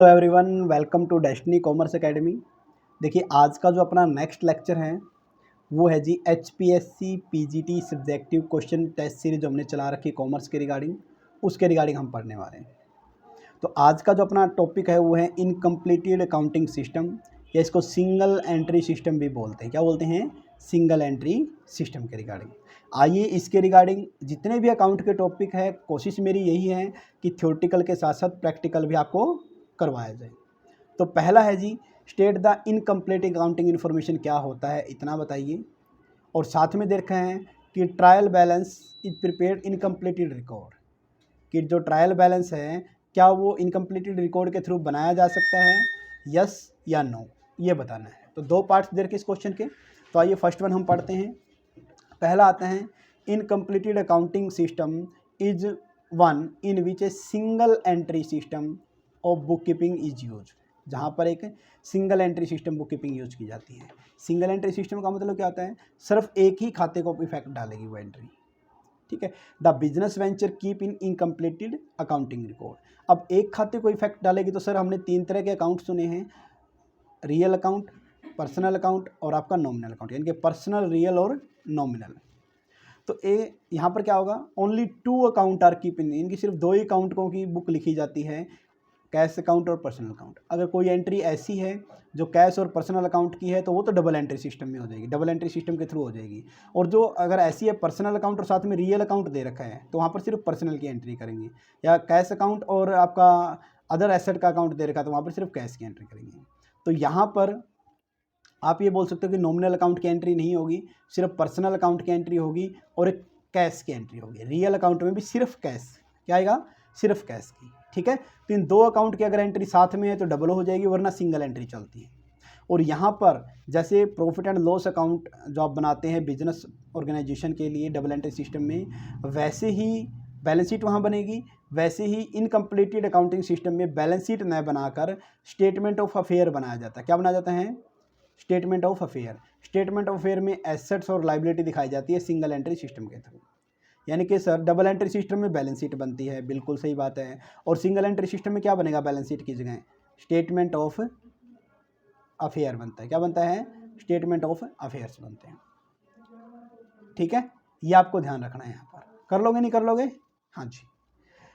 Hello everyone, welcome to Destiny Commerce Academy. देखिए, आज का जो अपना नेक्स्ट लेक्चर है वो है जी HPSC PGT subjective question test series जो हमने चला रखी कॉमर्स के रिगार्डिंग, उसके रिगार्डिंग हम पढ़ने वाले हैं। तो आज का जो अपना टॉपिक है वो है इनकम्प्लीटेड अकाउंटिंग सिस्टम, या इसको सिंगल एंट्री सिस्टम भी बोलते हैं। क्या बोलते हैं? सिंगल एंट्री सिस्टम के रिगार्डिंग। आइए इसके रिगार्डिंग जितने भी अकाउंट के टॉपिक है, कोशिश मेरी यही है कि थ्योरेटिकल के साथ साथ प्रैक्टिकल भी आपको करवाया जाए। तो पहला है जी, state the incomplete accounting information क्या होता है, इतना बताइए। और साथ में देख रहे हैं कि trial balance is prepared incompleted record, कि जो ट्रायल बैलेंस है क्या वो इनकम्प्लीटेड रिकॉर्ड के थ्रू बनाया जा सकता है, यस या नो, ये बताना है। तो दो पार्ट्स दे रखे इस क्वेश्चन के। तो आइए फर्स्ट वन हम पढ़ते हैं। पहला आता है, incompleted accounting system is one in which a single entry system of book keeping is use, जहाँ पर एक single entry system book keeping use की जाती है। सिंगल एंट्री सिस्टम का मतलब क्या होता है? सिर्फ एक ही खाते को इफेक्ट डालेगी वो एंट्री, ठीक है। The business venture keep in incompleted accounting record. अब एक खाते को इफेक्ट डालेगी तो सर हमने तीन तरह के अकाउंट सुने हैं, रियल अकाउंट, पर्सनल अकाउंट और आपका नॉमिनल अकाउंट, यानी कि पर्सनल, रियल और नॉमिनल। तो ए यहाँ पर क्या होगा? Only two account are keep in, इनकी सिर्फ दो ही अकाउंटों की बुक लिखी जाती है, कैश अकाउंट और पर्सनल अकाउंट। अगर कोई एंट्री ऐसी है जो कैश और पर्सनल अकाउंट की है तो वो तो डबल एंट्री सिस्टम में हो जाएगी, डबल एंट्री सिस्टम के थ्रू हो जाएगी। और जो अगर ऐसी है पर्सनल अकाउंट और साथ में रियल अकाउंट दे रखा है तो वहाँ पर सिर्फ पर्सनल की एंट्री करेंगे, या कैश अकाउंट और आपका अदर एसेट का अकाउंट दे रखा है तो वहाँ पर सिर्फ कैश की एंट्री करेंगे। तो यहाँ पर आप ये बोल सकते हो कि नॉमिनल अकाउंट की एंट्री नहीं होगी, सिर्फ पर्सनल अकाउंट की एंट्री होगी और एक कैश की एंट्री होगी। रियल अकाउंट में भी सिर्फ कैश, क्या आएगा? सिर्फ कैश की, ठीक है। तो इन दो अकाउंट की अगर एंट्री साथ में है तो डबल हो जाएगी, वरना सिंगल एंट्री चलती है। और यहाँ पर जैसे प्रॉफिट एंड लॉस अकाउंट जो आप बनाते हैं बिजनेस ऑर्गेनाइजेशन के लिए डबल एंट्री सिस्टम में, वैसे ही बैलेंस शीट वहाँ बनेगी, वैसे ही इनकम्प्लीटेड अकाउंटिंग सिस्टम में बैलेंस शीट न बनाकर स्टेटमेंट ऑफ अफेयर बनाया जाता है। क्या बनाया जाता है? Statement of affair. Statement of affair में एसेट्स और लाइबिलिटी दिखाई जाती है सिंगल एंट्री सिस्टम के थ्रू। यानी कि सर डबल एंट्री सिस्टम में बैलेंस शीट बनती है, बिल्कुल सही बात है। और सिंगल एंट्री सिस्टम में क्या बनेगा बैलेंस शीट की जगह? स्टेटमेंट ऑफ अफेयर बनता है। क्या बनता है? स्टेटमेंट ऑफ अफेयर्स बनते हैं, ठीक है। ये आपको ध्यान रखना है। यहाँ पर कर लोगे नहीं कर लोगे? हाँ जी।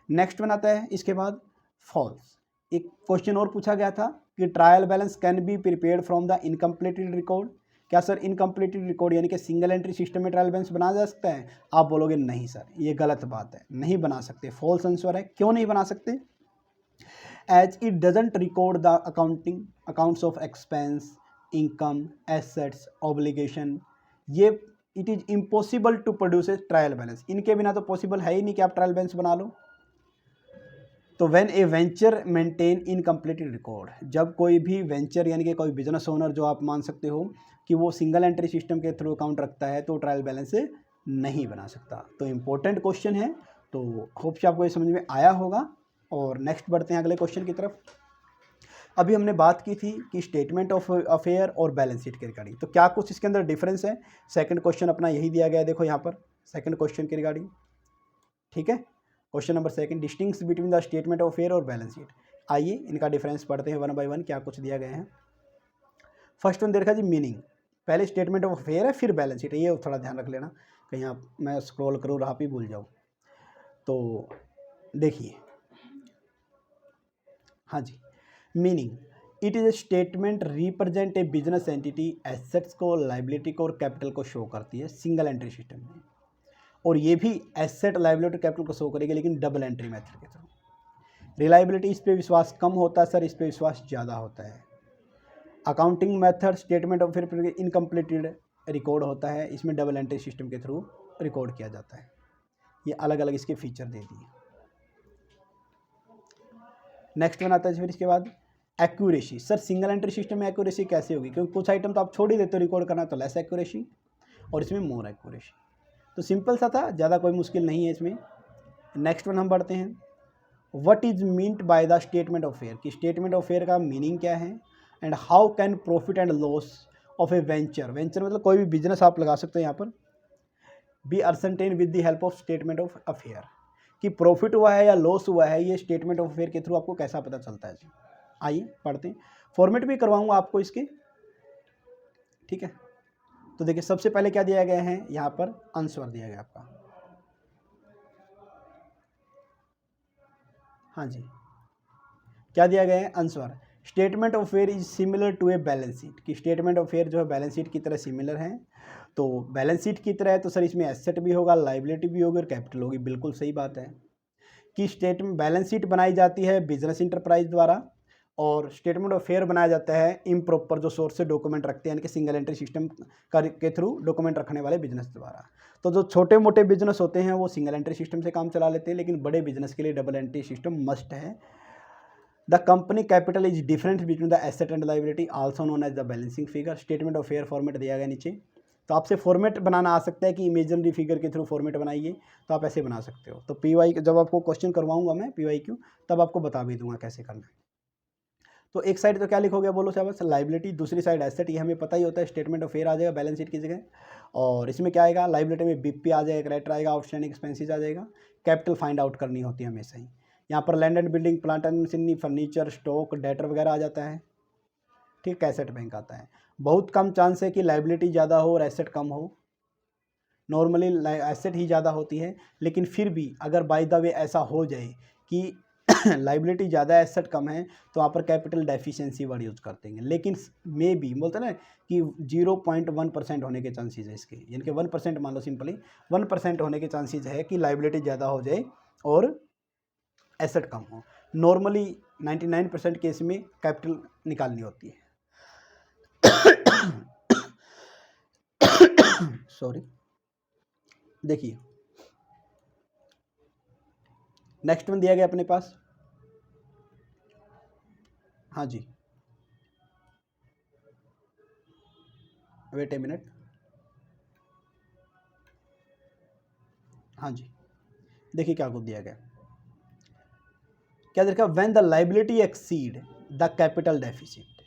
नेक्स्ट वन आता है इसके बाद फॉल्स। एक क्वेश्चन और पूछा गया था कि trial balance can be prepared from the incompleted record. क्या सर इनकम्प्लीटेड रिकॉर्ड यानी कि सिंगल एंट्री सिस्टम में ट्रायल बैलेंस बनाया जा सकता है? आप बोलोगे नहीं सर, ये गलत बात है, नहीं बना सकते। फॉल्स आंसर है। क्यों नहीं बना सकते? As it doesn't record the accounting accounts of expense, income, assets, obligation. ये it is impossible to produce a trial balance. इनके बिना तो पॉसिबल है ही नहीं कि आप ट्रायल बैलेंस बना लो। तो when A venture maintain incompleted record, जब कोई भी वेंचर यानी कि कोई बिजनेस ओनर जो आप मान सकते हो कि वो सिंगल एंट्री सिस्टम के थ्रू अकाउंट रखता है तो ट्रायल बैलेंस नहीं बना सकता। तो इम्पोर्टेंट क्वेश्चन है। तो होप से आपको ये समझ में आया होगा। और नेक्स्ट बढ़ते हैं अगले क्वेश्चन की तरफ। अभी हमने बात की थी कि स्टेटमेंट ऑफ अफेयर और बैलेंस शीट के रिगार्डिंग, तो क्या कुछ इसके अंदर डिफरेंस है? सेकंड क्वेश्चन अपना यही दिया गया है, देखो यहाँ पर सेकंड क्वेश्चन के रिगार्डिंग, ठीक है। Question number second, distinguish between the statement of affair और बैलेंस शीट। आइए इनका डिफरेंस पढ़ते हैं वन बाय वन, क्या कुछ दिया गया है। फर्स्ट वन देखा जी मीनिंग, पहले स्टेटमेंट ऑफ अफेयर है फिर बैलेंस शीट है, ये थोड़ा ध्यान रख लेना, कहीं आप मैं स्क्रॉल करूँ आप ही भूल जाऊँ। तो देखिए, हाँ जी, meaning, it is a statement represent a business entity, assets को, लाइबिलिटी को और कैपिटल को शो करती है सिंगल एंट्री सिस्टम में। और ये भी एसेट, लाइबिलिटी, कैपिटल को शो करेगी लेकिन डबल एंट्री मेथड के थ्रू। रिलायबिलिटी, इस पे विश्वास कम होता है सर, इस पे विश्वास ज़्यादा होता है। अकाउंटिंग मेथड स्टेटमेंट ऑफ फिर इनकम्प्लीटेड रिकॉर्ड होता है, इसमें डबल एंट्री सिस्टम के थ्रू रिकॉर्ड किया जाता है। ये अलग अलग इसके फीचर दे दिए। नेक्स्ट वन आता है फिर इसके बाद accuracy. Sir single entry system में एक्यूरेसी कैसे होगी? क्योंकि कुछ आइटम तो आप छोड़ ही देते हो रिकॉर्ड करना, तो लेस एक्यूरेसी, और इसमें मोर एक्यूरेसी। तो सिंपल सा था, ज़्यादा कोई मुश्किल नहीं है इसमें। नेक्स्ट वन हम बढ़ते हैं, what is meant by the statement of fair, कि स्टेटमेंट ऑफ फेयर का मीनिंग क्या है। And how can profit and loss of A venture, venture मतलब कोई भी बिजनेस आप लगा सकते हो यहाँ पर, be ascertain with the help of statement of affair, कि प्रॉफिट हुआ है या लॉस हुआ है ये स्टेटमेंट ऑफ अफेयर के थ्रू आपको कैसा पता चलता है जी। आइए पढ़ते हैं, फॉर्मेट भी करवाऊंगा आपको इसके, ठीक है। तो देखिए सबसे पहले क्या दिया गया है, यहाँ पर आंसर दिया गया आपका, हाँ जी, क्या दिया गया है answer, statement of fair is similar to a balance sheet, कि स्टेटमेंट ऑफ फेयर जो है बैलेंस शीट की तरह सिमिलर है। तो बैलेंस शीट की तरह है तो सर इसमें एसेट भी होगा, लाइबिलिटी भी होगी और कैपिटल होगी, बिल्कुल सही बात है कि स्टेटमेंट बैलेंस शीट बनाई जाती है बिजनेस इंटरप्राइज द्वारा और स्टेटमेंट ऑफ फेयर बनाया जाता है इम्प्रॉपर जो सोर्स से डॉक्यूमेंट रखते हैं, यानी कि सिंगल एंट्री सिस्टम के थ्रू डॉक्यूमेंट रखने वाले बिजनेस द्वारा। तो जो छोटे मोटे बिजनेस होते हैं वो सिंगल एंट्री सिस्टम से काम चला लेते हैं, लेकिन बड़े बिजनेस के लिए डबल एंट्री सिस्टम मस्ट है। The company capital is difference between the asset and liability also known as the balancing figure. Statement of fair format दिया गया नीचे, तो आपसे फॉर्मेट बनाना आ सकता है कि इमेजिनरी फिगर के थ्रू फॉर्मेट बनाइए, तो आप ऐसे बना सकते हो। तो पीवाई जब आपको क्वेश्चन करवाऊंगा मैं PYQ, तब आपको बता भी दूंगा कैसे करना है। तो एक साइड तो क्या लिखोगे बोलो साहब, लाइबिलिटी, दूसरी साइड एसेट, ये हमें पता ही होता है, स्टेटमेंट ऑफ फेयर आ जाएगा बैलेंस शीट की जगह। और इसमें क्या आएगा, लाइबिलिटी में BP आ जाएगा, क्रेडिटर आएगा, आउटस्टैंडिंग एक्सपेंसेस आ जाएगा, कैपिटल फाइंड आउट करनी होती है हमेशा ही। यहाँ पर land and building, plant and machinery, furniture, stock, debtor वगैरह आ जाता है, ठीक, एसेट बैंक आता है। बहुत कम चांस है कि लाइबिलिटी ज़्यादा हो और एसेट कम हो, नॉर्मली एसेट ही ज़्यादा होती है। लेकिन फिर भी अगर बाय द वे ऐसा हो जाए कि लाइबिलिटी ज़्यादा एसेट कम है, तो वहाँ पर कैपिटल डेफिशिएंसी वर्ड यूज करते हैं। लेकिन मे बी बोलते हैं ना कि 0.1% होने के चांसेस है इसके, यानी कि 1% मान लो, सिंपली 1% होने के चांसेस है कि लाइबिलिटी ज़्यादा हो जाए और एसेट कम हो। नॉर्मली 99% केस में कैपिटल निकालनी होती है। सॉरी, देखिए नेक्स्ट वन दिया गया अपने पास, हाँ जी, वेट ए मिनट, हाँ जी, देखिए क्या कुछ दिया गया, क्या देखा, when the liability exceed the capital deficit,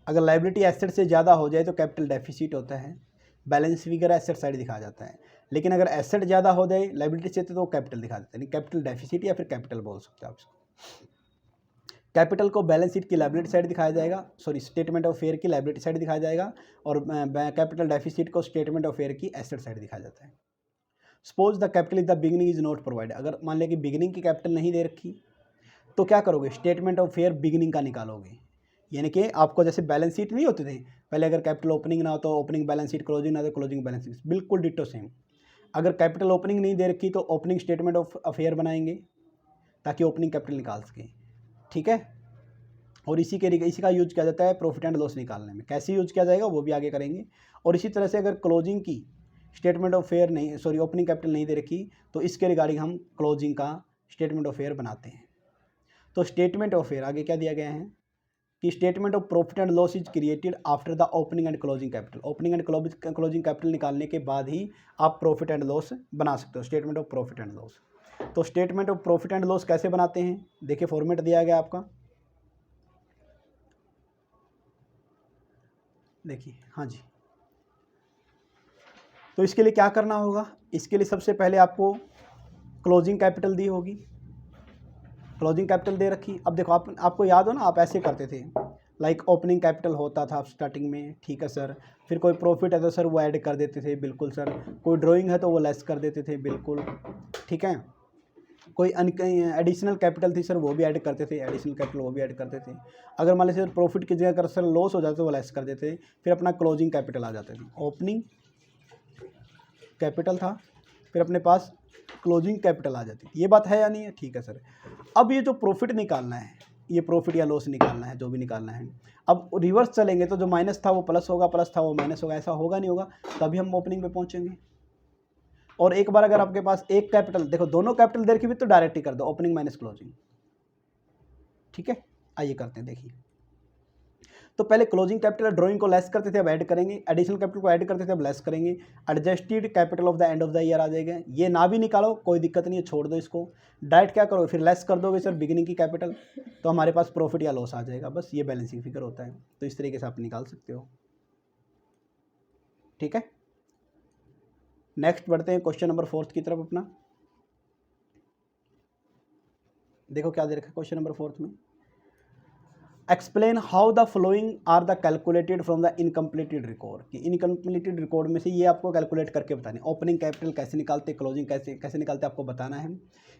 अगर लाइबिलिटी एसेट से ज़्यादा हो जाए तो कैपिटल डेफिसिट होता है, बैलेंस फिगर एसेट साइड दिखा जाता है। लेकिन अगर एसेट ज़्यादा हो जाए लाइबिलिटी से तो कैपिटल दिखा देते हैं, कैपिटल डेफिसिट या फिर कैपिटल बोल सकते हैं आप इसको। कैपिटल को बैलेंस शीट की लाइबिलिटी साइड दिखाया जाएगा, सॉरी स्टेटमेंट ऑफ फेयर की लाइबिलिटी साइड दिखाया जाएगा, और कैपिटल डेफिसिट को स्टेटमेंट ऑफ फेयर की एसेट साइड दिखाया जाता है। Suppose the capital is the beginning is not provide, अगर मान लिया कि बिगिनिंग की कैपिटल नहीं दे रखी, तो क्या करोगे, स्टेटमेंट ऑफ फेयर बिगिनिंग का निकालोगे। यानी कि आपको जैसे बैलेंस शीट नहीं होते थे पहले, अगर कैपिटल ओपनिंग ना हो तो ओपनिंग बैलेंस शीट, क्लोजिंग ना हो तो क्लोजिंग बैलेंस शीट, बिल्कुल डिट्टो सेम। अगर कैपिटल ओपनिंग नहीं दे रखी तो ओपनिंग स्टेटमेंट ऑफ अफेयर बनाएंगे ताकि ओपनिंग कैपिटल निकाल सकें, ठीक है। और इसी का यूज किया जाता है प्रॉफिट एंड लॉस निकालने में, कैसे यूज किया जाएगा वो भी आगे करेंगे। और इसी तरह से अगर क्लोजिंग की स्टेटमेंट ऑफ फेयर नहीं, सॉरी ओपनिंग कैपिटल नहीं दे रखी, तो इसके रिगार्डिंग हम क्लोजिंग का स्टेटमेंट ऑफ फेयर बनाते हैं। तो स्टेटमेंट ऑफ फेयर आगे क्या दिया गया है कि statement of profit and loss is created after the opening and closing capital, opening and closing capital निकालने के बाद ही आप प्रॉफिट एंड लॉस बना सकते हो, statement of profit and loss. तो statement of profit and loss कैसे बनाते हैं, देखिए फॉर्मेट दिया गया आपका, देखिए, हाँ जी। तो इसके लिए क्या करना होगा, इसके लिए सबसे पहले आपको क्लोजिंग कैपिटल दी होगी, क्लोजिंग कैपिटल दे रखी। अब देखो आपको याद हो ना, आप ऐसे करते थे, लाइक ओपनिंग कैपिटल होता था स्टार्टिंग में, ठीक है सर, फिर कोई प्रॉफिट है तो सर वो ऐड कर देते थे, बिल्कुल सर, कोई ड्राइंग है तो वो लेस कर देते थे, बिल्कुल, ठीक है, कोई एडिशनल कैपिटल थी सर वो भी ऐड करते थे, एडिशनल कैपिटल वो भी ऐड करते थे। अगर मान लीजिए सर प्रॉफिट की जगह अगर सर लॉस हो जाता तो वो लेस कर देते, फिर अपना क्लोजिंग कैपिटल आ जाते थे, ओपनिंग कैपिटल था, फिर अपने पास क्लोजिंग कैपिटल आ जाती थी। ये बात है या नहीं है, ठीक है सर। अब ये जो प्रॉफिट निकालना है, ये प्रॉफिट या लॉस निकालना है, जो भी निकालना है, अब रिवर्स चलेंगे तो जो माइनस था वो प्लस होगा, प्लस था वो माइनस होगा, ऐसा होगा नहीं होगा, तभी हम ओपनिंग पे पहुंचेंगे। और एक बार अगर आपके पास एक कैपिटल, देखो दोनों कैपिटल दे रखी हुई तो डायरेक्ट ही कर दो, ओपनिंग माइनस क्लोजिंग, ठीक है। आइए करते हैं, देखिए तो पहले क्लोजिंग कैपिटल ड्राइंग को लेस करते थे, अब ऐड करेंगे, एडिशनल कैपिटल को ऐड करते थे, अब लेस करेंगे, adjusted capital of the end of the year आ जाएगा। ये ना भी निकालो कोई दिक्कत नहीं है, छोड़ दो इसको, डायरेक्ट क्या करोगे, फिर लेस कर दोगे सर बिगिनिंग की कैपिटल, तो हमारे पास प्रॉफिट या लॉस आ जाएगा, बस ये बैलेंसिंग फिगर होता है। तो इस तरीके से आप निकाल सकते हो, ठीक है। नेक्स्ट बढ़ते हैं क्वेश्चन नंबर 4 की तरफ अपना, देखो क्या दे रखा है क्वेश्चन नंबर 4 में, explain how the following are the calculated from the incompleted record, कि इनकम्प्लीटेड रिकॉर्ड में से ये आपको कैलकुलेट करके बताने। ओपनिंग कैपिटल कैसे निकालते, क्लोजिंग कैसे निकालते आपको बताना है।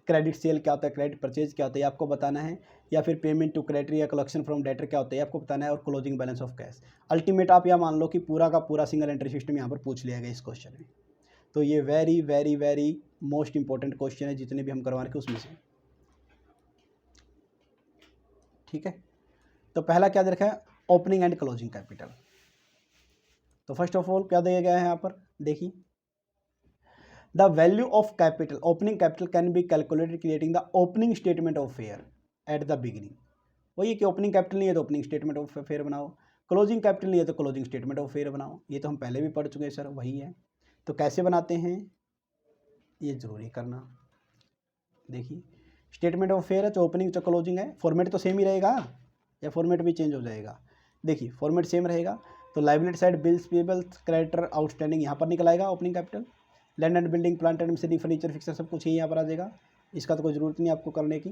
क्रेडिट सेल क्या होता है, क्रेडिट परचेज क्या होता है आपको बताना है, या फिर पेमेंट टू क्रेडिटर या कलेक्शन फ्रॉम डेटर क्या होता है आपको बताना है, और closing balance of cash. Ultimate आप यह मान लो कि पूरा का पूरा सिंगल एंट्री सिस्टम यहाँ पर पूछ लिया गया इस क्वेश्चन में। तो ये very very very most important question है जितने भी हम करवा रहे हैं उसमें से। ठीक है, तो पहला क्या दे रखा है, ओपनिंग एंड क्लोजिंग कैपिटल। तो फर्स्ट ऑफ ऑल क्या दिया गया है यहाँ पर, देखिए the value of capital, opening capital can be calculated creating the opening statement of fair at the beginning. वही कि ओपनिंग कैपिटल नहीं है तो ओपनिंग स्टेटमेंट ऑफ फेयर बनाओ, क्लोजिंग कैपिटल नहीं है तो क्लोजिंग स्टेटमेंट ऑफ फेयर बनाओ। ये तो हम पहले भी पढ़ चुके हैं सर, वही है। तो कैसे बनाते हैं ये जरूरी करना। देखिए स्टेटमेंट ऑफ फेयर है तो ओपनिंग तो क्लोजिंग है, फॉर्मेट तो सेम ही रहेगा या फॉर्मेट भी चेंज हो जाएगा। देखिए फॉर्मेट सेम रहेगा तो liability side bills payables creditor outstanding यहाँ पर निकल आएगा opening capital. Land and building plant and machinery furniture fixture सब कुछ ही यहाँ पर आ जाएगा, इसका तो कोई ज़रूरत नहीं आपको करने की।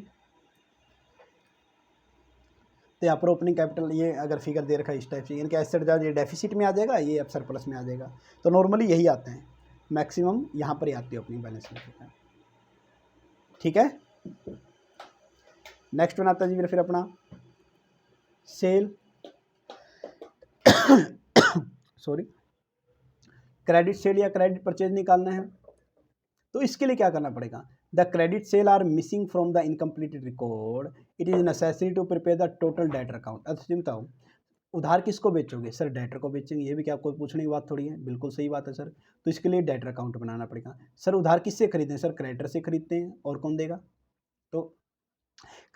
तो यहाँ पर ओपनिंग कैपिटल ये अगर फिगर दे रखा है इस टाइप से, इनके एसेट जो ये डेफिसिट में आ जाएगा, ये अब सरप्लस में आ जाएगा। तो नॉर्मली यही आते हैं, मैक्सिमम यहाँ पर ही आती है ओपनिंग बैलेंस में। ठीक है, नेक्स्ट बनाता है जी फिर अपना सेल सॉरी क्रेडिट सेल या क्रेडिट परचेज निकालना है। तो इसके लिए क्या करना पड़ेगा, the credit sale are missing from the incompleted record, it is necessary to prepare the total debtor account. अब बताओ उधार किसको बेचोगे, सर डेटर को बेचेंगे, ये भी क्या कोई पूछने की बात थोड़ी है, बिल्कुल सही बात है सर। तो इसके लिए डेटर अकाउंट बनाना पड़ेगा। सर उधार किससे खरीदते हैं, सर क्रेडिटर से खरीदते हैं, और कौन देगा। तो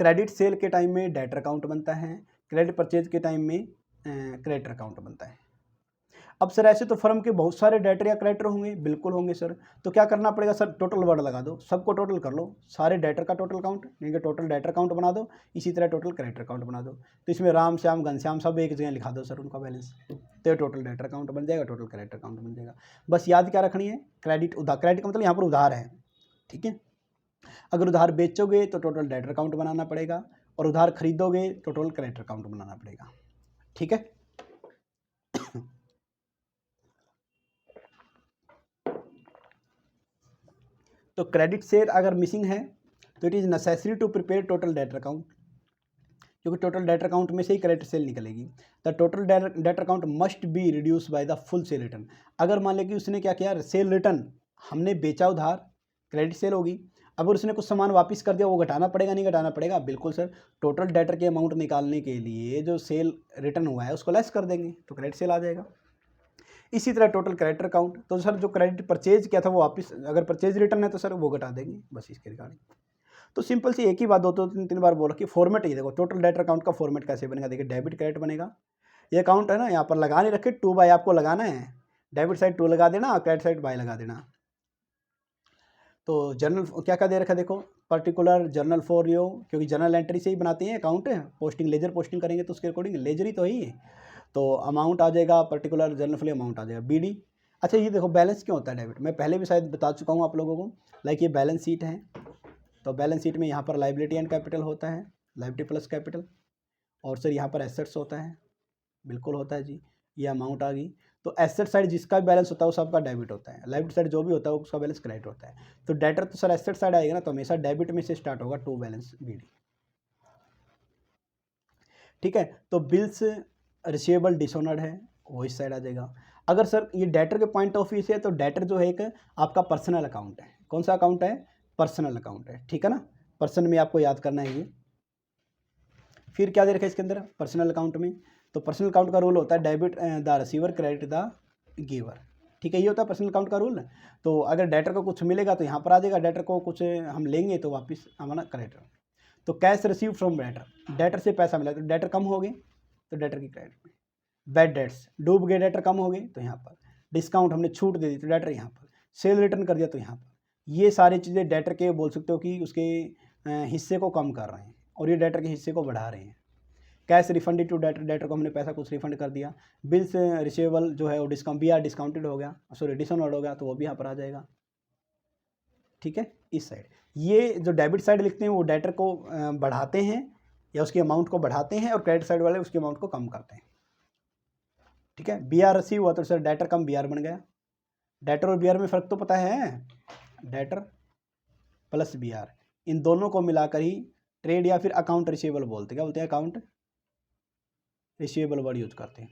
क्रेडिट सेल के टाइम में डेटर अकाउंट बनता है, क्रेडिट परचेज के टाइम में क्रेडिटर अकाउंट बनता है। अब सर ऐसे तो फर्म के बहुत सारे डेटर या क्रेडिटर होंगे, बिल्कुल होंगे सर। तो क्या करना पड़ेगा सर, टोटल वर्ड लगा दो, सबको टोटल कर लो, सारे डेटर का टोटल काउंट, यानी कि टोटल डेटर अकाउंट बना दो, इसी तरह टोटल क्रेडिटर अकाउंट बना दो। तो इसमें राम श्याम घनश्याम सब एक जगह लिखा दो सर उनका बैलेंस, तो टोटल डेटर अकाउंट बन जाएगा, टोटल क्रेडिटर अकाउंट बन जाएगा। बस याद क्या रखनी है, क्रेडिट उधार, क्रेडिट का मतलब यहाँ पर उधार है। ठीक है, अगर उधार बेचोगे तो टोटल डेटर अकाउंट बनाना पड़ेगा, और उधार खरीदोगे तो टोटल क्रेडिटर अकाउंट बनाना पड़ेगा। ठीक है, तो क्रेडिट सेल अगर मिसिंग है तो it is necessary to prepare total debtor account, क्योंकि टोटल डेटर अकाउंट में से ही क्रेडिट सेल निकलेगी। The total debtor account must be reduce by the full sale return. अगर मान लें कि उसने क्या किया, सेल रिटर्न हमने बेचा उधार, क्रेडिट सेल होगी, अब उसने कुछ सामान वापस कर दिया, वो घटाना पड़ेगा नहीं घटाना पड़ेगा, बिल्कुल सर। टोटल डेटर के अमाउंट निकालने के लिए जो सेल रिटर्न हुआ है उसको लेस कर देंगे तो क्रेडिट सेल आ जाएगा। इसी तरह टोटल क्रेडिटर अकाउंट, तो सर जो क्रेडिट परचेज किया था वो वापस, अगर परचेज रिटर्न है तो सर वो घटा देंगे, बस इसके रिगार्डिंग। तो सिंपल सी एक ही बात दो तीन बार बोल रखी, फॉर्मेट ये देखो, टोटल डेटर अकाउंट का फॉर्मेट कैसे बनेगा, देखिए डेबिट क्रेडिट बनेगा। ये अकाउंट है ना, यहाँ पर लगा नहीं रखे, 2 बाय आपको लगाना है, डेबिट साइड 2 लगा देना, क्रेडिट साइड बाय लगा देना। तो जर्नल क्या क्या दे रखा है देखो, पर्टिकुलर जर्नल फॉर यू, क्योंकि जर्नल एंट्री से ही बनाते हैं अकाउंट, पोस्टिंग लेजर पोस्टिंग करेंगे तो उसके अकॉर्डिंग लेजर ही तो ही है। तो अमाउंट आ जाएगा, पर्टिकुलर जर्नल फॉर अमाउंट आ जाएगा BD। अच्छा ये देखो बैलेंस क्यों होता है डेबिट, मैं पहले भी शायद बता चुका हूँ आप लोगों को। लाइक ये बैलेंस शीट है, तो बैलेंस शीट में यहाँ पर लाइबिलिटी एंड कैपिटल होता है, लाइबिलिटी प्लस कैपिटल, और सर यहाँ पर एसेट्स होता है, बिल्कुल होता है जी, ये अमाउंट आ गई। तो एसेट साइड जिसका भी बैलेंस होता है वो सबका डेबिट होता है, लाइबिलिटी साइड जो भी होता है उसका बैलेंस क्रेडिट होता है। तो डेटर तो सर एसेट साइड आएगा ना, तो हमेशा डेबिट में से स्टार्ट होगा, टू बैलेंस BD। ठीक है, तो बिल्स रिसीवेबल डिसऑनर्ड है वो इस साइड आ जाएगा। अगर सर ये डेटर के पॉइंट ऑफ व्यू से है तो डेटर जो है एक आपका पर्सनल अकाउंट है, कौन सा अकाउंट है, पर्सनल अकाउंट है। ठीक है ना, पर्सन में आपको याद करना है ये। फिर क्या दे रखा है इसके अंदर पर्सनल अकाउंट में, तो पर्सनल अकाउंट का रूल होता है debit the receiver credit the giver. ठीक है, ये होता है पर्सनल अकाउंट का रूल। तो अगर डेटर को कुछ मिलेगा तो यहाँ पर आ जाएगा, डेटर को कुछ हम लेंगे तो वापस हमारा क्रेडिटर। तो cash receive from debtor, debtor से पैसा मिला तो डेटर कम हो गए तो डेटर की क्रेडिट में। बैड डेट्स, डूब गए डेटर कम हो गए तो यहाँ पर। डिस्काउंट हमने छूट दे दी तो डेटर यहाँ पर। सेल रिटर्न कर दिया तो यहाँ पर। ये सारी चीज़ें डेटर के बोल सकते हो कि उसके हिस्से को कम कर रहे हैं और ये डेटर के हिस्से को बढ़ा रहे हैं। Cash refunded to debtor, debtor को हमने पैसा कुछ रिफंड कर दिया। बिल्स रिसीवेबल जो है वो डिस्काउंटेड हो गया, सॉरी डिसऑनर्ड हो गया, तो वो भी यहाँ पर आ जाएगा। ठीक है, इस साइड ये जो डेबिट साइड लिखते हैं वो डेटर को बढ़ाते हैं या उसके अमाउंट को बढ़ाते हैं और क्रेडिट साइड वाले उसके अमाउंट को कम करते हैं। ठीक है, बी आर रिसीव हुआ तो सर डेटर कम बी आर बन गया। डेटर और बी आर में फ़र्क तो पता है, डेटर प्लस बी आर, इन दोनों को मिलाकर ही ट्रेड या फिर अकाउंट रिसीवेबल बोलते हैं। क्या बोलते हैं? अकाउंट रिसीवेबल वर्ड यूज करते हैं।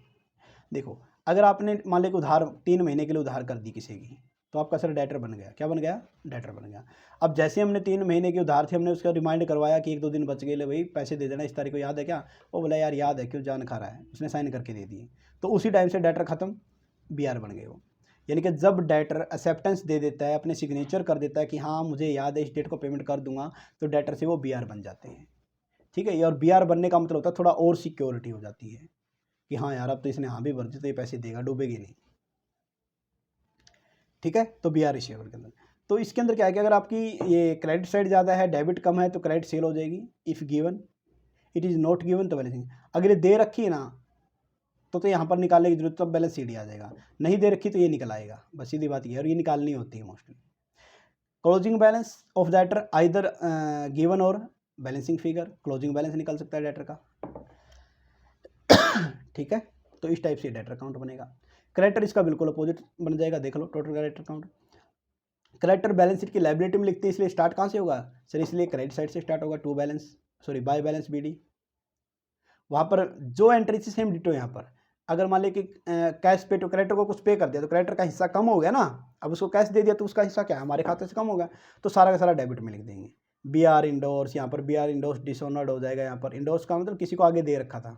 देखो, अगर आपने मान लीजिए उधार 3 महीने के लिए उधार कर दी किसी की, तो आपका सर डेटर बन गया। क्या बन गया? डेटर बन गया। अब जैसे हमने 3 महीने के उधार थे, हमने उसका रिमाइंड करवाया कि 1-2 दिन बच गए, ले भाई पैसे दे देना, इस तारीख को याद है क्या? वो बोला यार याद है, क्यों जान खा रहा है, उसने साइन करके दे दिए, तो उसी टाइम से डेटर खत्म, बी आर बन गए वो। यानी कि जब डेटर एक्सेप्टेंस दे देता है, अपने सिग्नेचर कर देता है कि हाँ मुझे याद है, इस डेट को पेमेंट कर दूंगा, तो डेटर से वो बी आर बन जाते हैं। ठीक है, और बी आर बनने का मतलब होता है थोड़ा और सिक्योरिटी हो जाती है कि हाँ यार अब तो इसने हाँ भी भर दी तो ये पैसे देगा, डूबेगी नहीं। ठीक है, तो बी आर रिसीवेबल के अंदर, तो इसके अंदर क्या है कि अगर आपकी ये क्रेडिट साइड ज़्यादा है, डेबिट कम है, तो क्रेडिट सेल हो जाएगी। If given, it is not given तो बैलेंसिंग। अगर ये दे रखी है ना तो यहाँ पर निकालने की जरूरत, तो बैलेंस शीट आ जाएगा। नहीं दे रखी तो ये निकल आएगा, बस सीधी बात ये है, और ये निकालनी होती है mostly. Closing balance of debtor either given और बैलेंसिंग फिगर, क्लोजिंग बैलेंस निकल सकता है डेटर का। ठीक है, तो इस टाइप से डेटर अकाउंट बनेगा। क्रेडिटर इसका बिल्कुल अपोजिट बन जाएगा, देख लो total creditor account. Creditor balance sheet की लायबिलिटी में लिखते हैं, इसलिए स्टार्ट कहाँ से होगा सर? इसलिए क्रेडिट साइड से स्टार्ट होगा, to balance sorry by balance B D. वहाँ पर जो एंट्री से सेम डिटो यहाँ पर, अगर मान लीजिए कि कैश पे, तो क्रेडिटर को कुछ पे कर दिया तो क्रेडिटर का हिस्सा कम हो गया ना, अब उसको कैश दे दिया तो उसका हिस्सा क्या है? हमारे खाते से कम होगा, तो सारा का सारा डेबिट में लिख देंगे। बी आर इंडोर्स, यहाँ पर बी आर इंडोर्स डिसऑनर्ड हो जाएगा। यहाँ पर इंडोर्स का मतलब किसी को आगे दे रखा था,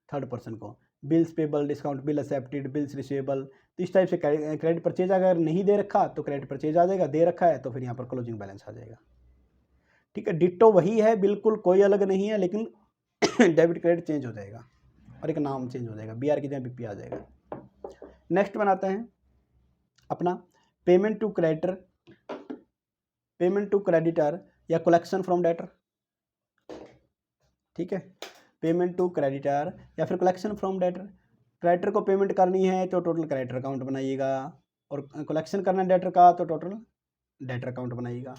थर्ड पर्सन को। Bills payable, discount bill accepted, bills receivable, तो इस टाइप से क्रेडिट परचेज अगर नहीं दे रखा तो क्रेडिट परचेज आ जाएगा, दे रखा है तो फिर यहाँ पर क्लोजिंग बैलेंस आ जाएगा। ठीक है, डिट्टो वही है, बिल्कुल कोई अलग नहीं है, लेकिन डेबिट क्रेडिट चेंज हो जाएगा और एक नाम चेंज हो जाएगा, बी आर की जगह बीपी आ जाएगा। नेक्स्ट बनाते हैं अपना payment to creditor, payment to creditor या कलेक्शन फ्रॉम डेटर। ठीक है, पेमेंट टू क्रेडिटर या फिर कलेक्शन फ्रॉम डेटर। क्रेडिटर को पेमेंट करनी है तो टोटल क्रेडिटर अकाउंट बनाइएगा, और कलेक्शन करना है डेटर का तो टोटल डेटर अकाउंट बनाइएगा।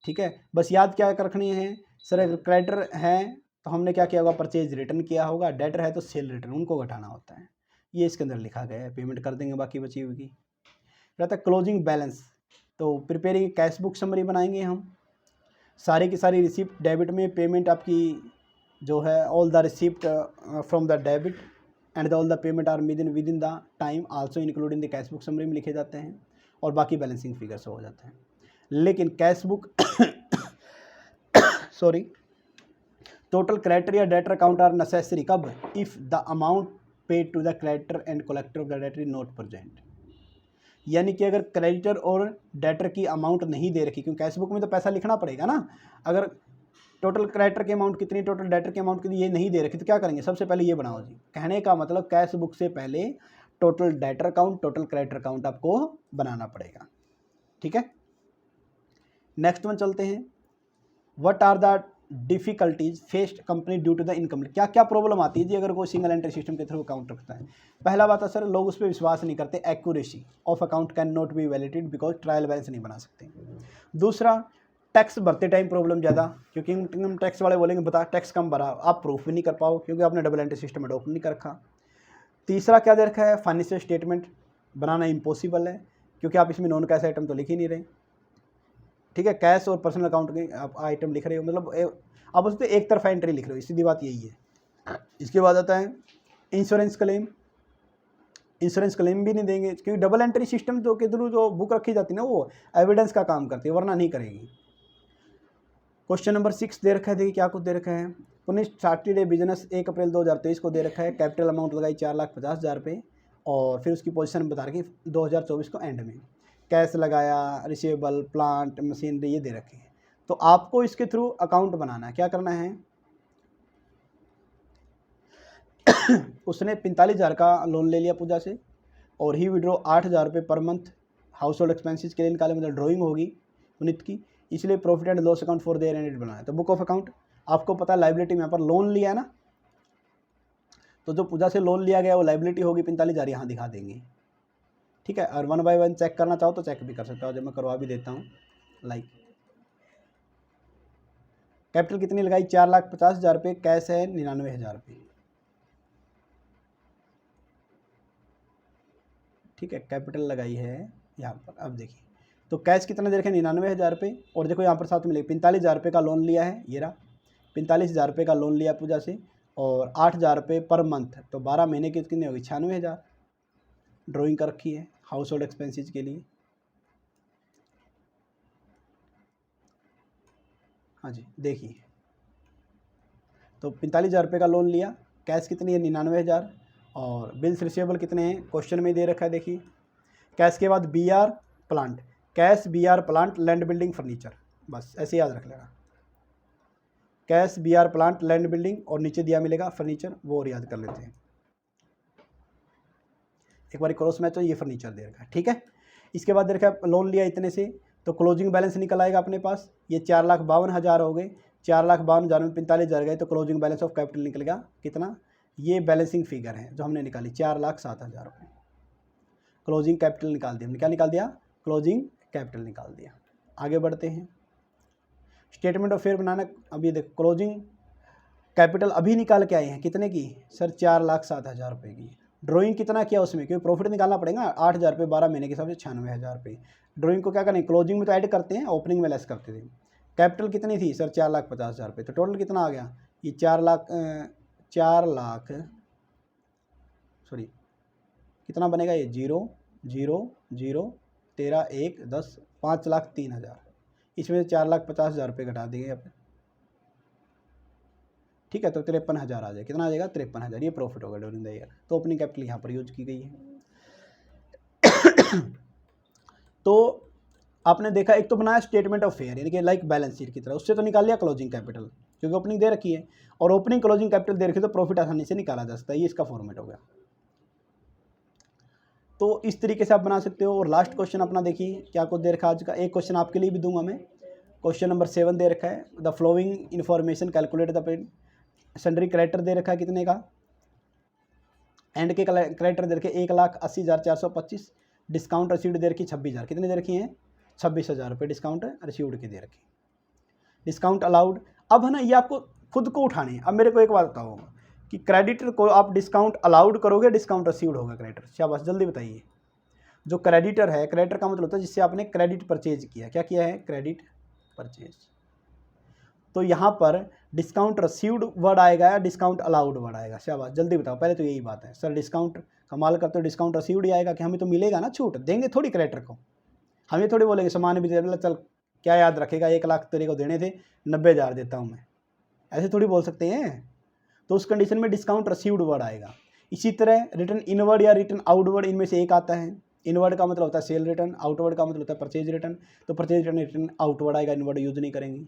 ठीक है, बस याद क्या कर रखनी है सर, अगर क्रेडिटर है तो हमने क्या किया होगा? परचेज रिटर्न किया होगा। डेटर है तो सेल रिटर्न, उनको घटाना होता है, ये इसके अंदर लिखा गया है। पेमेंट कर देंगे बाकी बची हुई की। रहता है क्लोजिंग बैलेंस, तो प्रिपेयरिंग कैश बुक समरी बनाएंगे हम। सारी की सारी रिसिप्ट डेबिट में, पेमेंट आपकी जो है all the receipt from the debit and all the payment are within the time also include in the cash book summary में लिखे जाते हैं, और बाकी बैलेंसिंग फिगर्स हो जाते हैं। लेकिन cash book sorry total creditor या डेटर अकाउंट आर नेसेसरी कब? If the amount paid to the creditor and collector of the debtor is not present. यानी कि अगर क्रेडिटर और डेटर की अमाउंट नहीं दे रखी, क्योंकि कैश बुक में तो पैसा लिखना पड़ेगा ना, अगर टोटल क्रेडिटर की अमाउंट कितनी, टोटल डेटर की अमाउंट कितनी, ये नहीं दे रखी तो क्या करेंगे? सबसे पहले ये बनाओ जी। कहने का मतलब कैश बुक से पहले total debtor account, total creditor account आपको बनाना पड़ेगा। ठीक है, नेक्स्ट वन चलते हैं। What are the difficulties faced company due to the income. क्या क्या प्रॉब्लम आती है जी अगर कोई सिंगल एंट्री सिस्टम के थ्रू अकाउंट रखता है? पहला बात है सर, लोग उस पर विश्वास नहीं करते, accuracy of account can not be validated because trial balance नहीं बना सकते। दूसरा, टैक्स भरते टाइम प्रॉब्लम ज़्यादा, क्योंकि इनकम टैक्स वाले बोलेंगे बता टैक्स कम भरा, आप प्रूफ भी नहीं कर पाओ क्योंकि आपने डबल एंट्री सिस्टम अडॉप्ट नहीं कर रखा। तीसरा क्या दे रखा है? फाइनेंशियल स्टेटमेंट बनाना इम्पॉसिबल है, क्योंकि आप इसमें नॉन कैश आइटम तो लिख ही नहीं रहे। ठीक है, कैश और पर्सनल अकाउंट के आप आइटम लिख रहे हो, मतलब आप उसमें एक तरफा एंट्री लिख रहे हो, सीधी बात यही है। इसके बाद आता है इंश्योरेंस क्लेम। इंश्योरेंस क्लेम भी नहीं देंगे, क्योंकि डबल एंट्री सिस्टम जो के थ्रू जो बुक रखी जाती है ना, वो एविडेंस का काम करती है, वरना नहीं करेगी। क्वेश्चन नंबर 6 दे रखा है, देखिए क्या कुछ दे रखा है। पुनिश स्टार्टेड ए बिजनेस 1 अप्रैल 2023 को दे रखा है, कैपिटल अमाउंट लगाई 4,50,000 रुपये, और फिर उसकी पोजीशन बता रखी 2024 को एंड में। कैश लगाया, रिसीवेबल, प्लांट, मशीनरी ये दे रखे हैं। तो आपको इसके थ्रू अकाउंट बनाना है। क्या करना है? उसने 45,000 का लोन ले लिया पूजा से, और ही विड्रॉ 8,000 रुपये per month house hold expenses के लिए निकाले, मतलब ड्राइंग होगी पुनित की, इसलिए profit and loss account for their and बनाया। तो बुक ऑफ अकाउंट आपको पता है, लाइबिलिटी में यहाँ पर लोन लिया है ना, तो जो पूजा से लोन लिया गया वो लाइबिलिटी होगी 45,000, यहाँ दिखा देंगे। ठीक है, और 1 बाय 1 चेक करना चाहो तो चेक भी कर सकते हो, जब मैं करवा भी देता हूँ लाइक। कैपिटल कितनी लगाई, 4,50,000 रुपये, कैश है 99,000 रुपये। ठीक है, कैपिटल लगाई है यहाँ पर। अब देखिए तो कैश कितना दे रखे, 99,000 रुपये, और देखो यहाँ पर साथ में 45,000 रुपये का लोन लिया है, ये रहा 45,000 रुपये का लोन लिया पूजा से, और 8,000 रुपये पर मंथ, तो 12 महीने की कितनी होगी, 96,000 ड्राइंग कर रखी है हाउस होल्ड एक्सपेंसेस के लिए। हाँ जी देखिए, तो 45,000 रुपये का लोन लिया, कैश कितनी है 99,000, और बिल्स रिसीवेबल कितने हैं क्वेश्चन में दे रखा है। देखिए कैश के बाद BR plant, cash BR plant land building furniture, बस ऐसे याद रख लेना, cash BR plant land building, और नीचे दिया मिलेगा फर्नीचर, वो और याद कर लेते हैं, एक बार क्रॉस मैच हो, ये फर्नीचर दे रखा है। ठीक है, इसके बाद दे रखा है लोन लिया इतने से, तो क्लोजिंग बैलेंस निकल आएगा अपने पास, ये 4,52,000 हो गए, 4,52,000 में 45,000 गए, तो क्लोजिंग बैलेंस ऑफ कैपिटल निकलेगा कितना, ये बैलेंसिंग फिगर है जो हमने निकाली 4,07,000 रुपये। क्लोजिंग कैपिटल निकाल दिया हमने, क्या निकाल दिया, क्लोजिंग कैपिटल निकाल दिया। आगे बढ़ते हैं, स्टेटमेंट ऑफ फेयर बनाना। अब ये देखो क्लोजिंग कैपिटल अभी निकाल के आए हैं, कितने की सर, 4,07,000 रुपये की। ड्राइंग कितना किया उसमें, क्योंकि प्रॉफिट निकालना पड़ेगा, 8,000 रुपये 12 महीने के हिसाब से 96,000 रुपये। ड्राइंग को क्या करें, क्लोजिंग में तो ऐड करते हैं, ओपनिंग में लेस करते थे। कैपिटल कितनी थी सर, 4,50,000 रुपये, तो टोटल कितना आ गया, ये 4 लाख सॉरी कितना बनेगा, ये 0 0 0 13 1 10 5,03,000, इसमें से 4,50,000 रुपये घटा दिए अब। ठीक है, तो 53,000 आ जाए, कितना आ जाएगा 53,000, ये प्रॉफिट होगा ड्यूरिंग द ईयर। तो ओपनिंग कैपिटल यहाँ पर यूज की गई है। तो आपने देखा, एक तो बनाया स्टेटमेंट ऑफ फेयर यानी कि लाइक बैलेंस शीट की तरह, उससे तो निकाल लिया क्लोजिंग कैपिटल, क्योंकि ओपनिंग दे रखी है, और ओपनिंग क्लोजिंग कैपिटल दे रखी है, तो प्रॉफिट आसानी से निकाला जा सकता है, ये इसका फॉर्मेट हो गया। तो इस तरीके से आप बना सकते हो। और लास्ट क्वेश्चन अपना देखिए क्या कुछ दे रखा है आज का, एक क्वेश्चन आपके लिए भी दूंगा मैं, क्वेश्चन नंबर 7 दे रखा है, the following information calculate the sundry creditor दे रखा है कितने का, एंड के क्रेडिटर दे रखे 1,80,425, डिस्काउंट रिसीव्ड दे रखी 26,000, कितने दे रखी हैं 26,000 रुपये डिस्काउंट रिसीव्ड के दे रखे, डिस्काउंट अलाउड। अब है ना, ये आपको खुद को उठाने। अब मेरे को एक बात बताओ कि क्रेडिटर को आप डिस्काउंट अलाउड करोगे, डिस्काउंट रिसीव्ड होगा क्रेडिटर, शाबाश जल्दी बताइए। जो क्रेडिटर है, क्रेडिटर का मतलब होता है जिससे आपने क्रेडिट परचेज किया, क्या किया है, क्रेडिट परचेज। तो यहाँ पर डिस्काउंट रिसीव्ड वर्ड आएगा या डिस्काउंट अलाउड वर्ड आएगा, शाबाश जल्दी बताओ। पहले तो यही बात है सर, डिस्काउंट कमाल करते हो, डिस्काउंट रिसीव्ड ही आएगा कि हमें तो मिलेगा ना, छूट देंगे थोड़ी क्रेडिटर को, हमें थोड़ी बोलेंगे सामान भी दे, चल क्या याद रखेगा, 1 लाख तेरे को देने थे, 90,000 देता हूँ मैं, ऐसे थोड़ी बोल सकते हैं। तो उस कंडीशन में डिस्काउंट रिसीव्ड वर्ड आएगा। इसी तरह रिटर्न इनवर्ड या रिटर्न आउटवर्ड, इनमें से एक आता है। इनवर्ड का मतलब होता है सेल रिटर्न, आउटवर्ड का मतलब होता है परचेज रिटर्न, तो परचेज रिटर्न रिटर्न आउटवर्ड आएगा, इनवर्ड यूज नहीं करेंगे।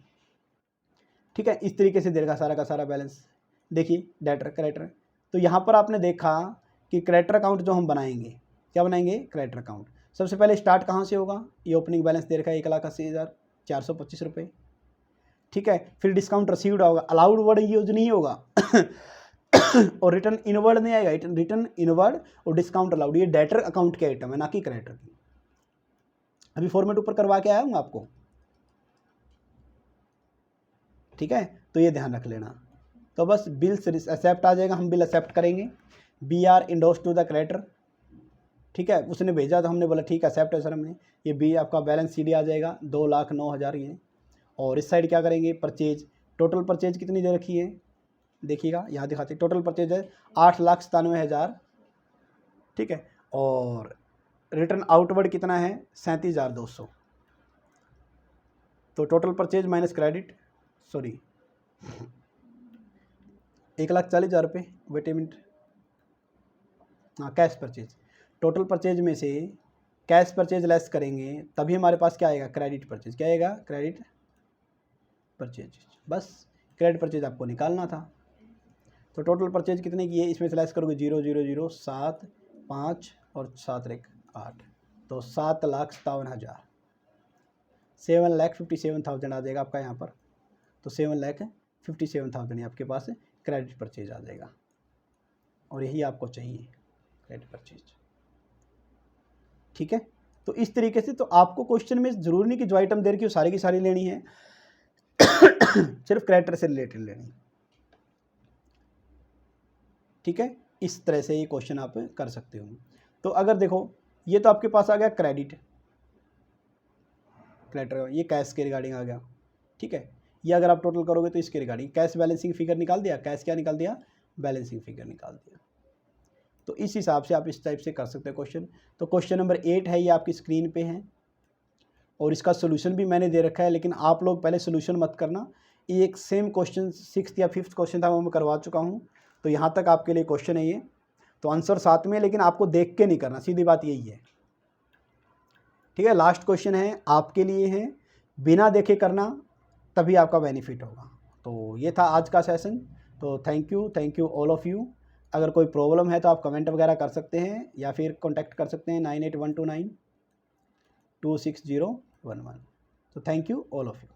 ठीक है, इस तरीके से देगा सारा का सारा बैलेंस। देखिए डेटर क्रेडिटर, तो यहाँ पर आपने देखा कि क्रेडिटर अकाउंट जो हम बनाएंगे, क्या बनाएंगे, क्रेडिटर अकाउंट। सबसे पहले स्टार्ट कहाँ से होगा, ये ओपनिंग बैलेंस दे रखा है 1,80,425 रुपये। ठीक है, फिर डिस्काउंट रिसीव्ड होगा, अलाउड वर्ड यूज नहीं होगा और रिटर्न इनवर्ड नहीं आएगा, रिटर्न इनवर्ड और डिस्काउंट अलाउड, ये डेटर अकाउंट के आइटम है ना कि क्रेडिटर की। अभी फॉर्मेट ऊपर करवा के आया हूँ आपको, ठीक है, तो ये ध्यान रख लेना। तो बस बिल्स एक्सेप्ट आ जाएगा, हम बिल एक्सेप्ट करेंगे, BR endorse to the creditor. ठीक है, उसने भेजा तो हमने बोला ठीक है एक्सेप्ट है सर हमने, ये बी आपका बैलेंस CD आ जाएगा 2,09,000 ये। और इस साइड क्या करेंगे, परचेज, टोटल परचेज कितनी दे रखी है, देखिएगा यहाँ दिखाते, टोटल परचेज है 8,97,000। ठीक है, और रिटर्न आउटवर्ड कितना है 37,200। तो total purchase minus credit, sorry 1,40,000 रुपये, वेट ए मिनट, हाँ कैश परचेज, टोटल परचेज में से कैश परचेज लेस करेंगे तभी हमारे पास क्या आएगा, क्रेडिट परचेज। क्या आएगा, क्रेडिट परचेज। बस क्रेडिट परचेज आपको निकालना था। तो टोटल परचेज कितने की है, इसमें से लेस करोगे 0 0 0 7 5 और 7 1 8, तो 7,57,000, 7,57,000 आ जाएगा आपका यहाँ पर। तो 7,57,000 आपके पास क्रेडिट परचेज आ जाएगा, और यही आपको चाहिए क्रेडिट परचेज। ठीक है, तो इस तरीके से तो आपको क्वेश्चन में जरूरी नहीं कि जो आइटम दे रखी हो सारी की सारी लेनी है, सिर्फ कैरेक्टर से रिलेटेड लेनी, ठीक है। इस तरह से ये क्वेश्चन आप कर सकते हो। तो अगर देखो ये तो आपके पास आ गया क्रेडिट, क्रेडिटर, ये कैश के रिगार्डिंग आ गया, ठीक है। ये अगर आप टोटल करोगे तो इसके रिगार्डिंग कैश बैलेंसिंग फिगर निकाल दिया, कैश क्या निकाल दिया, बैलेंसिंग फिगर निकाल दिया। तो इस हिसाब से आप इस टाइप से कर सकते हैं क्वेश्चन। तो क्वेश्चन नंबर 8 है, ये आपकी स्क्रीन पे है और इसका सोल्यूशन भी मैंने दे रखा है, लेकिन आप लोग पहले सोल्यूशन मत करना। ये एक सेम क्वेश्चन 6th या 5th क्वेश्चन था, वो मैं करवा चुका हूँ, तो यहाँ तक आपके लिए क्वेश्चन है ये। तो आंसर साथ में, लेकिन आपको देख के नहीं करना, सीधी बात यही है, ठीक है। लास्ट क्वेश्चन है आपके लिए है, बिना देखे करना तभी आपका बेनिफिट होगा। तो ये था आज का सेशन। तो thank you all of you. अगर कोई प्रॉब्लम है तो आप कमेंट वगैरह कर सकते हैं या फिर कॉन्टैक्ट कर सकते हैं 9812926011। तो thank you all of you.